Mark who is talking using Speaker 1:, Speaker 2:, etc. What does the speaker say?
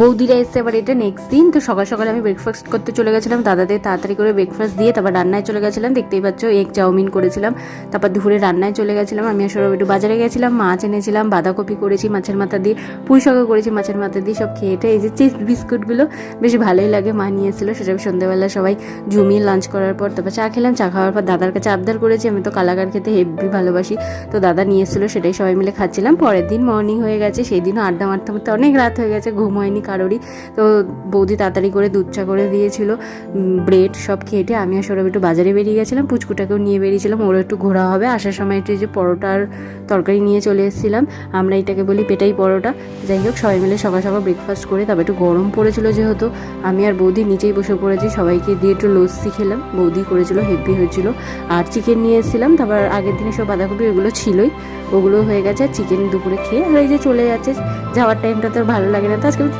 Speaker 1: বৌদিরা এসছে এবার এটা নেক্সট দিন। তো সকাল সকালে আমি ব্রেকফাস্ট করতে চলে গেছিলাম, দাদাদের তাড়াতাড়ি করে ব্রেকফাস্ট দিয়ে তারপর রান্নায় চলে গেছিলাম। দেখতেই পাচ্ছ এগ চাউমিন করেছিলাম, তারপর দুপুরে রান্নায় চলে গেছিলাম। আমি আসলে একটু বাজারে গেছিলাম, মাছ এনেছিলাম, বাঁধাকপি করেছি মাছের মাথা দিয়ে, পুঁই শাকও করেছি মাছের মাথা দিয়ে, সব খেয়েটে এই যে চিজ বিস্কুটগুলো বেশ ভালোই লাগে, মা নিয়েছিল সেটা সন্ধ্যেবেলা সবাই জমিয়ে লাঞ্চ করার পর তারপর চা খেলাম। চা খাওয়ার পর দাদার কাছে আবদার করেছি, আমি তো কালাকার খেতে হেভি ভালোবাসি, তো দাদা নিয়ে এসেছিলো, সেটাই সবাই মিলে খাচ্ছিলাম। পরের দিন মর্নিং হয়ে গেছে, সেই দিনও আড্ডা মারতে মারতে অনেক রাত হয়ে গেছে, ঘুম হয়নি কারোরই। তো বৌদি তাড়াতাড়ি করে দুধ চা করে দিয়েছিল, ব্রেড সব খেটে আমি আর সৌরভ একটু বাজারে বেরিয়ে গেছিলাম, পুচকুটাকেও নিয়ে বেরিয়েছিলাম, ওরও একটু ঘোরা হবে। আসার সময় একটু যে পরোটার তরকারি নিয়ে চলে এসেছিলাম, আমরা এটাকে বলি পেটাই পরোটা। যাই হোক সবাই মিলে সকাল সকাল ব্রেকফাস্ট করে তারপর একটু গরম পড়েছিল যেহেতু, আমি আর বৌদি নিচেই বসে পড়েছি, সবাইকে দিয়ে একটু লস্যি খেলাম, বৌদি করেছিল হেভি হয়েছিল। আর চিকেন নিয়ে এসেছিলাম, তারপর আগের দিনে সব বাঁধাকপি ওগুলো ছিলই, ওগুলো হয়ে গেছে। আর চিকেন দুপুরে খেয়ে আর এই যে চলে যাচ্ছে, যাওয়ার টাইমটা তো ভালো লাগে না, তো আজকে